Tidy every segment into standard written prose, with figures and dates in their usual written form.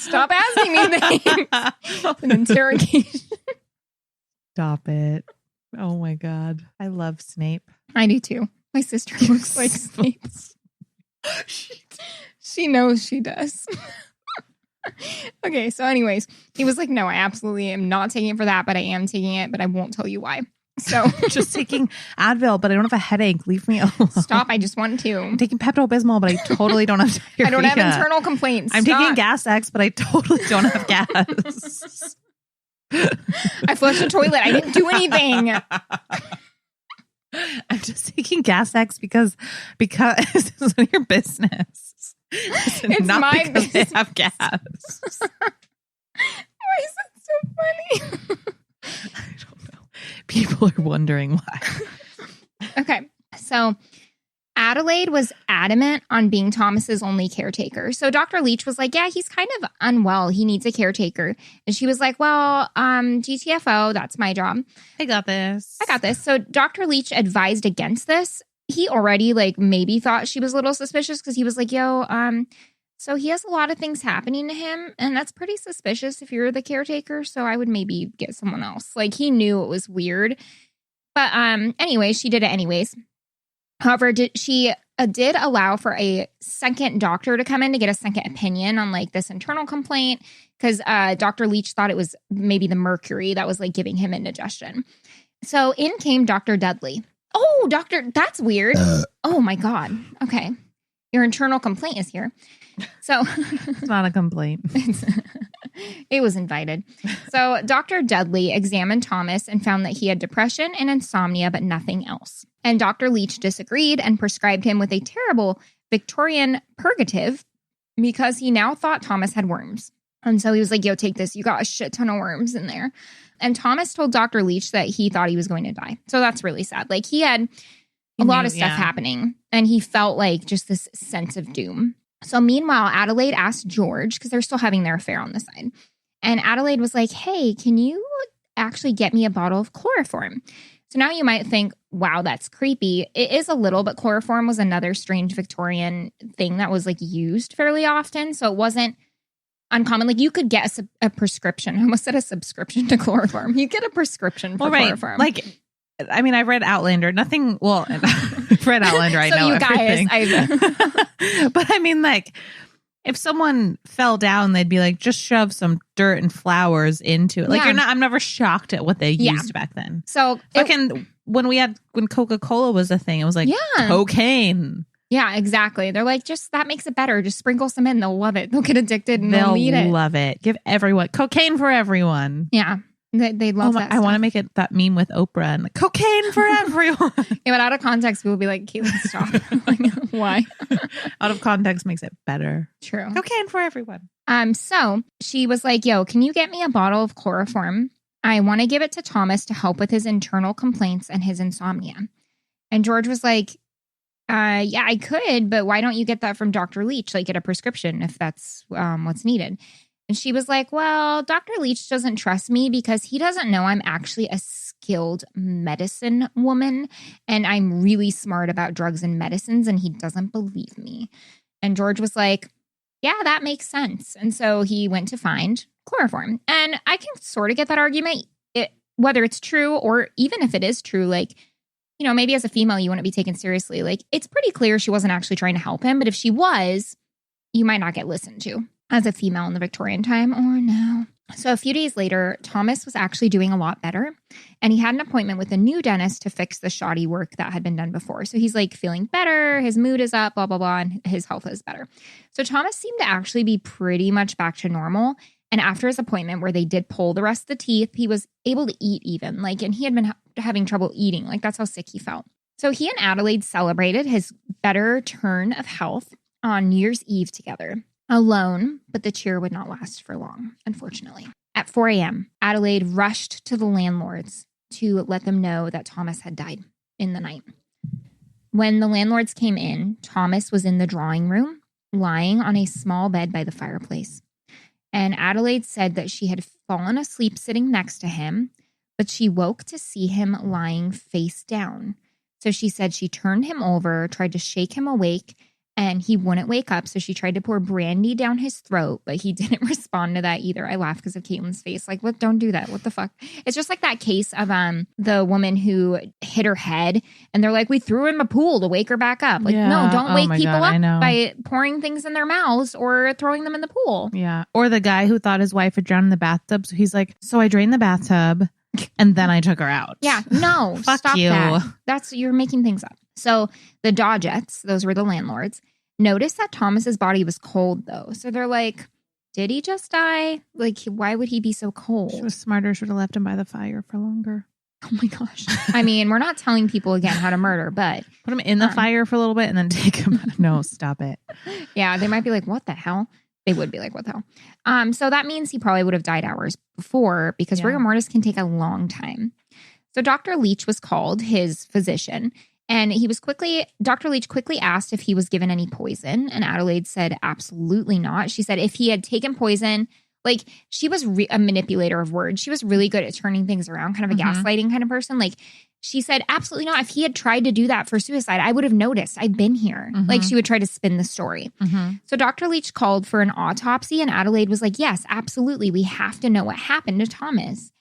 Stop asking me things. It's an interrogation. Stop it. Oh my God. I love Snape. I do too. My sister looks like Snape. She knows she does. Okay, so anyways, he was like, no, I absolutely am not taking it for that, but I am taking it, but I won't tell you why. So just taking Advil, but I don't have a headache. Leave me alone. Stop. I just want to. I'm taking Pepto-Bismol, but I totally don't have diarrhea. I don't have internal complaints. I'm taking Gas X, but I totally don't have gas. I flushed the toilet. I didn't do anything. I'm just taking Gas X because it's none of your business. It's not my because business. they have gas. Why is it so funny? I don't know. People are wondering why. Okay, so Adelaide was adamant on being Thomas's only caretaker. So Dr. Leach was like, yeah, he's kind of unwell. He needs a caretaker. And she was like, well, GTFO, that's my job. I got this. So Dr. Leach advised against this. He already maybe thought she was a little suspicious because he was like, so he has a lot of things happening to him. And that's pretty suspicious if you're the caretaker. So I would maybe get someone else. He knew it was weird. But anyway, she did it anyways. However, she did allow for a second doctor to come in to get a second opinion on this internal complaint because Dr. Leach thought it was maybe the mercury that was giving him indigestion. So in came Dr. Dudley. Oh, doctor, that's weird. Oh my God. Okay. Your internal complaint is here. So it's not a complaint. It was invited. So Dr. Dudley examined Thomas and found that he had depression and insomnia, but nothing else. And Dr. Leach disagreed and prescribed him with a terrible Victorian purgative because he now thought Thomas had worms. And so he was like, yo, take this. You got a shit ton of worms in there. And Thomas told Dr. Leach that he thought he was going to die. So that's really sad. He had a lot of stuff happening and he felt just this sense of doom. So meanwhile, Adelaide asked George, because they're still having their affair on the side. And Adelaide was like, hey, can you actually get me a bottle of chloroform? So now you might think, wow, that's creepy. It is a little, but chloroform was another strange Victorian thing that was used fairly often. So it wasn't uncommon. You could get a prescription. I almost said a subscription to chloroform. You get a prescription for chloroform. I read Outlander. Nothing. Well, I've read Outlander. I know everything. But if someone fell down, they'd be like, just shove some dirt and flowers into it. I'm never shocked at what they used back then. So when Coca-Cola was a thing, it was cocaine. Yeah, exactly. They're just that makes it better. Just sprinkle some in. They'll love it. They'll get addicted and they'll need it. They'll love it. Give everyone cocaine for everyone. Yeah. They love that. I want to make it that meme with Oprah and cocaine for everyone. Yeah, but out of context, people will be like, Caitlin, stop. Why? Out of context makes it better. True. Cocaine for everyone. So she was like, yo, can you get me a bottle of chloroform? I want to give it to Thomas to help with his internal complaints and his insomnia. And George was like, yeah, I could, but why don't you get that from Dr. Leach? Get a prescription if that's what's needed. And she was like, well, Dr. Leach doesn't trust me because he doesn't know I'm actually a skilled medicine woman and I'm really smart about drugs and medicines and he doesn't believe me. And George was like, yeah, that makes sense. And so he went to find chloroform. And I can sort of get that argument, whether it's true or even if it is true, maybe as a female, you wouldn't be taken seriously. It's pretty clear she wasn't actually trying to help him. But if she was, you might not get listened to as a female in the Victorian time or now. So a few days later, Thomas was actually doing a lot better. And he had an appointment with a new dentist to fix the shoddy work that had been done before. So he's feeling better. His mood is up, blah, blah, blah. And his health is better. So Thomas seemed to actually be pretty much back to normal. And after his appointment where they did pull the rest of the teeth, he was able to eat even. And he had been having trouble eating. That's how sick he felt. So he and Adelaide celebrated his better turn of health on New Year's Eve together. Alone, but the cheer would not last for long, unfortunately. At 4 a.m., Adelaide rushed to the landlords to let them know that Thomas had died in the night. When the landlords came in, Thomas was in the drawing room, lying on a small bed by the fireplace. And Adelaide said that she had fallen asleep sitting next to him, but she woke to see him lying face down. So she said she turned him over, tried to shake him awake, and he wouldn't wake up. So she tried to pour brandy down his throat, but he didn't respond to that either. I laugh because of Caitlin's face. Like, what? Don't do that. What the fuck? It's just like that case of the woman who hit her head, and they're like, we threw her in the pool to wake her back up. Like, no, don't wake people up by pouring things in their mouths or throwing them in the pool. Yeah. Or the guy who thought his wife had drowned in the bathtub. So he's like, so I drained the bathtub and then I took her out. Yeah. No, Fuck stop you. that. You're making things up. So the Dodgetts, those were the landlords, noticed that Thomas's body was cold, though. So they're like, did he just die? Like, why would he be so cold? She was smarter. Should have left him by the fire for longer. Oh, my gosh. I mean, we're not telling people, again, how to murder, but... Put him in the fire for a little bit and then take him out. No, stop it. Yeah, they might be like, what the hell? They would be like, what the hell? So that means he probably would have died hours before, because rigor mortis can take a long time. So Dr. Leach was called, his physician, and Dr. Leach quickly asked if he was given any poison, and Adelaide said absolutely not. She said if he had taken poison, like, she was a manipulator of words. She was really good at turning things around, kind of a gaslighting kind of person. Like, she said absolutely not. If he had tried to do that for suicide, I would have noticed. I've been here. Like, she would try to spin the story. So Dr. Leach called for an autopsy, and Adelaide was like, yes, absolutely. We have to know what happened to Thomas.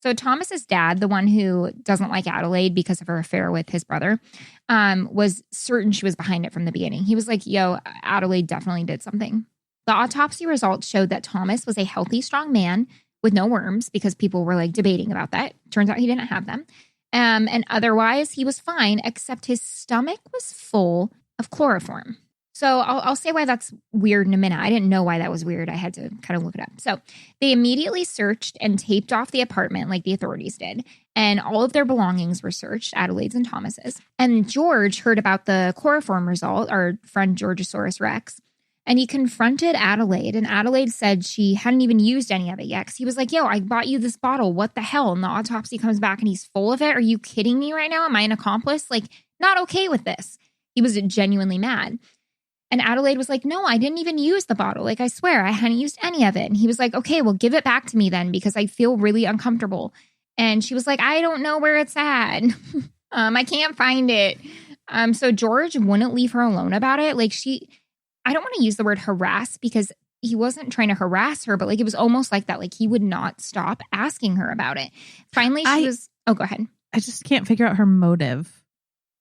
So Thomas's dad, the one who doesn't like Adelaide because of her affair with his brother, was certain she was behind it from the beginning. He was like, yo, Adelaide definitely did something. The autopsy results showed that Thomas was a healthy, strong man with no worms, because people were like debating about that. Turns out he didn't have them. And otherwise, he was fine, except his stomach was full of chloroform. So I'll say why that's weird in a minute. I didn't know why that was weird. I had to kind of look it up. So they immediately searched and taped off the apartment like the authorities did. And all of their belongings were searched, Adelaide's and Thomas's. And George heard about the chloroform result, our friend Georgosaurus Rex. And he confronted Adelaide. And Adelaide said she hadn't even used any of it yet. Because he was like, yo, I bought you this bottle. What the hell? And the autopsy comes back and he's full of it. Are you kidding me right now? Am I an accomplice? Like, not okay with this. He was genuinely mad. And Adelaide was like, no, I didn't even use the bottle. Like, I swear, I hadn't used any of it. And he was like, okay, well, give it back to me then, because I feel really uncomfortable. And she was like, I don't know where it's at. I can't find it. So George wouldn't leave her alone about it. Like, I don't want to use the word harass, because he wasn't trying to harass her, but like, it was almost like that. Like, he would not stop asking her about it. Finally, go ahead. I just can't figure out her motive.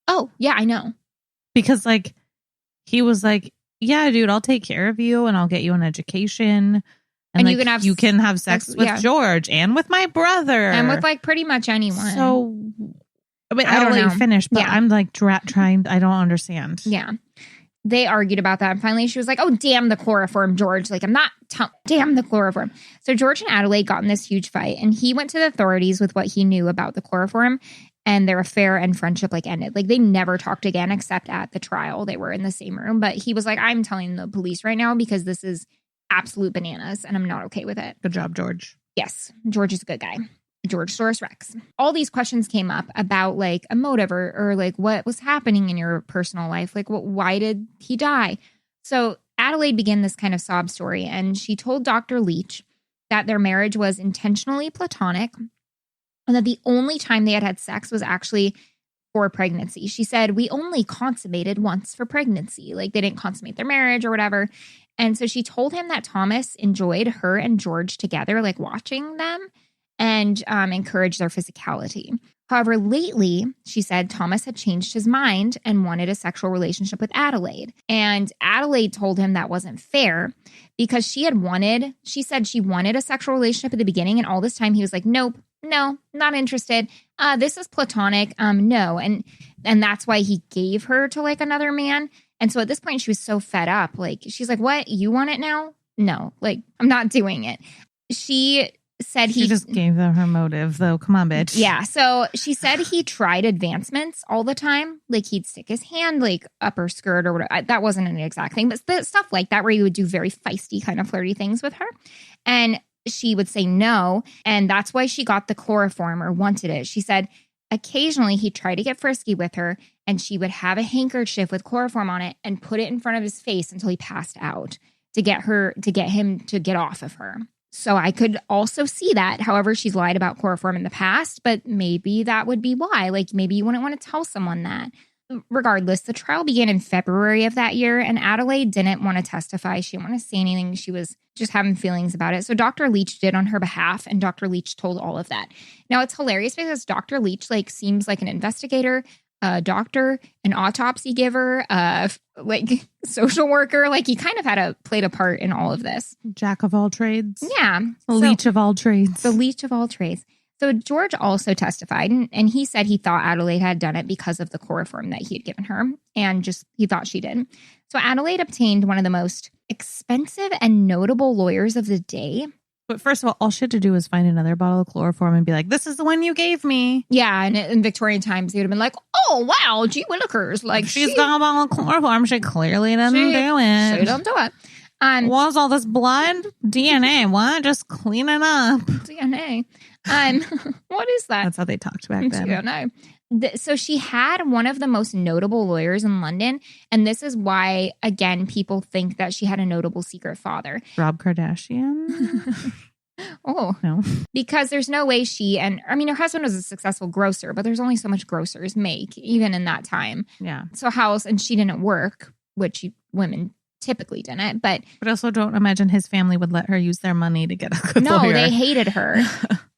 Oh, yeah, I know. Because like, he was like, yeah, dude, I'll take care of you and I'll get you an education. And like, you can have sex with George and with my brother. And with like pretty much anyone. So, I mean, I'll let you finish, but I'm like trying, I don't understand. Yeah. They argued about that. And finally she was like, oh, damn the chloroform, George. Like, I'm not, damn the chloroform. So George and Adelaide got in this huge fight, and he went to the authorities with what he knew about the chloroform, and their affair and friendship like ended. Like, they never talked again except at the trial. They were in the same room, but he was like, I'm telling the police right now because this is absolute bananas and I'm not okay with it. Good job, George. Yes. George is a good guy. Georgosaurus Rex. All these questions came up about like a motive or like what was happening in your personal life. Like, why did he die? So Adelaide began this kind of sob story, and she told Dr. Leach that their marriage was intentionally platonic, and that the only time they had had sex was actually for pregnancy. She said, we only consummated once for pregnancy. Like, they didn't consummate their marriage or whatever. And so she told him that Thomas enjoyed her and George together, like watching them, and encouraged their physicality. However, lately, she said Thomas had changed his mind and wanted a sexual relationship with Adelaide. And Adelaide told him that wasn't fair, because she said she wanted a sexual relationship at the beginning. And all this time he was like, nope, no, not interested. This is platonic. No. And that's why he gave her to like another man. And so at this point she was so fed up. Like, she's like, what? You want it now? No, like, I'm not doing it. She said she just gave them her motive, though. Come on, bitch. Yeah. So she said he tried advancements all the time. Like, he'd stick his hand like up her skirt or whatever. That wasn't an exact thing, but stuff like that, where he would do very feisty kind of flirty things with her. And she would say no. And that's why she got the chloroform or wanted it. She said occasionally he'd try to get frisky with her, and she would have a handkerchief with chloroform on it and put it in front of his face until he passed out to get him to get off of her. So I could also see that. However, she's lied about chloroform in the past, but maybe that would be why. Like, maybe you wouldn't want to tell someone that. regardless, the trial began in February of that year, and Adelaide didn't want to testify. She didn't want to say anything. She was just having feelings about it. So Dr. Leach did on her behalf, and Dr. Leach told all of that. Now, it's hilarious because Dr. Leach seems like an investigator, a doctor, an autopsy giver, social worker. He kind of played a part in all of this. Jack of all trades. Yeah. Leech of all trades. The leech of all trades. So George also testified, and he said he thought Adelaide had done it because of the chloroform that he had given her, and he thought she did. So Adelaide obtained one of the most expensive and notable lawyers of the day. But first of all she had to do was find another bottle of chloroform and be like, this is the one you gave me. Yeah, and in Victorian times, they would have been like, oh, wow, gee willikers. She's got a bottle of chloroform. She clearly didn't do it. She didn't do it. What's all this blood? DNA. What? Just clean it up. DNA. What is that? That's how they talked back then. I don't know. So she had one of the most notable lawyers in London. And this is why, again, people think that she had a notable secret father. Rob Kardashian? Oh. No. Because there's no way her husband was a successful grocer, but there's only so much grocers make, even in that time. Yeah. So and she didn't work, which women typically didn't, but also don't imagine his family would let her use their money to get a good lawyer. No, they hated her.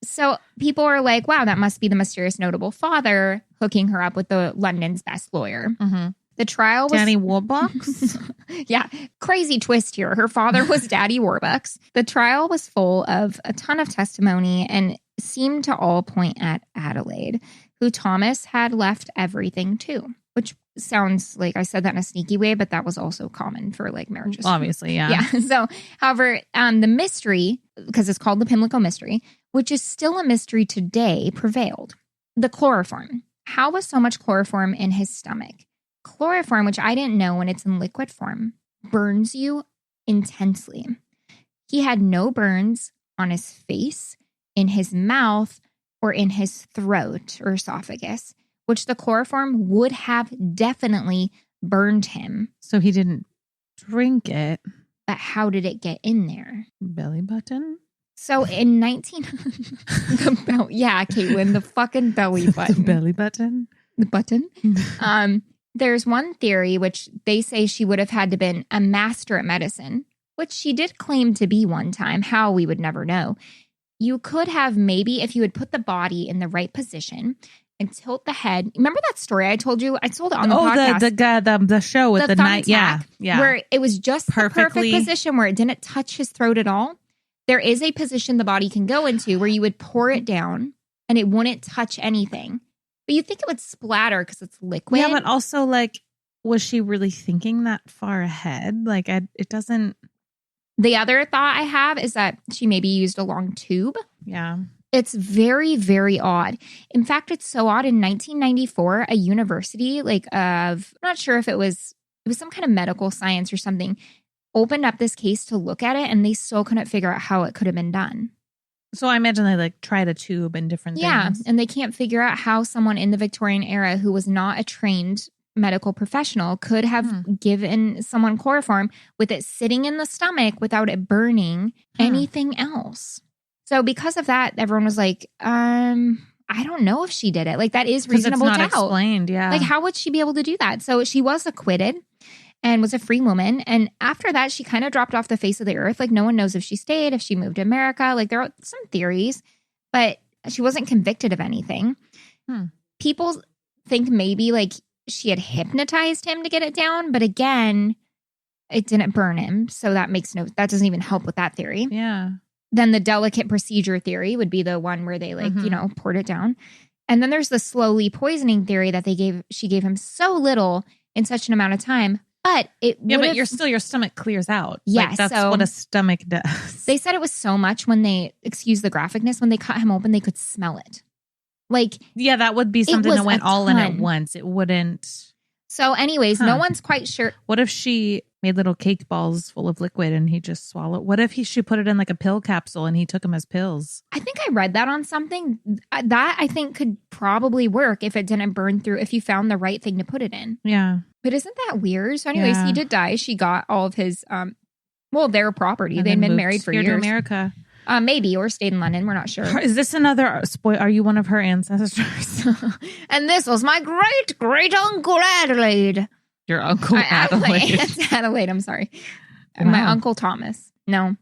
So people are like, wow, that must be the mysterious notable father hooking her up with the London's best lawyer. Mm-hmm. The trial was Daddy Warbucks. Yeah, crazy twist here. Her father was Daddy Warbucks. The trial was full of a ton of testimony and seemed to all point at Adelaide, who Thomas had left everything to, which sounds like I said that in a sneaky way, but that was also common for marriages. Obviously, yeah. Yeah. So, however, the mystery, because it's called the Pimlico Mystery, which is still a mystery today, prevailed. The chloroform. How was so much chloroform in his stomach? Chloroform, which I didn't know when it's in liquid form, burns you intensely. He had no burns on his face, in his mouth, or in his throat or esophagus, which the chloroform would have definitely burned him. So he didn't drink it. But how did it get in there? Belly button? So in Caitlin, the fucking belly button. The belly button? The button. There's one theory which they say she would have had to been a master at medicine, which she did claim to be one time. How, we would never know. You could have maybe, if you had put the body in the right position and tilt the head. Remember that story I told you? I told it on the podcast. The show with the night. Yeah. Where it was just the perfect position where it didn't touch his throat at all. There is a position the body can go into where you would pour it down and it wouldn't touch anything. But you think it would splatter because it's liquid. Yeah, but also was she really thinking that far ahead? It doesn't. The other thought I have is that she maybe used a long tube. Yeah. It's very, very odd. In fact, it's so odd. In 1994, a university, I'm not sure if it was some kind of medical science or something, opened up this case to look at it, and they still couldn't figure out how it could have been done. So I imagine they tried a tube and different things. Yeah, and they can't figure out how someone in the Victorian era who was not a trained medical professional could have given someone chloroform with it sitting in the stomach without it burning anything else. So because of that, everyone was like, I don't know if she did it. That is reasonable doubt. It's not explained, yeah. How would she be able to do that? So she was acquitted and was a free woman. And after that, she kind of dropped off the face of the earth. No one knows if she stayed, if she moved to America. There are some theories, but she wasn't convicted of anything. People think maybe she had hypnotized him to get it down. But again, it didn't burn him. So that that doesn't even help with that theory. Yeah. Then the delicate procedure theory would be the one where they poured it down. And then there's the slowly poisoning theory that she gave him so little in such an amount of time. But but your stomach clears out. Yes. That's what a stomach does. They said it was so much when they, excuse the graphicness, when they cut him open, they could smell it. That would be something that went all in at once. It wouldn't. So anyways, no one's quite sure. What if she made little cake balls full of liquid and he just swallowed? What if she put it in a pill capsule and he took them as pills? I think I read that on something. That I think could probably work if it didn't burn through, if you found the right thing to put it in. Yeah. But isn't that weird? So anyways, he did die. She got all of his, their property. They'd been married for years. To America. Maybe, or stayed in London. We're not sure. Is this another spoil? Are you one of her ancestors? And this was my great uncle Adelaide. Your uncle Adelaide. It's Adelaide. I'm sorry. Wow. My uncle Thomas. No.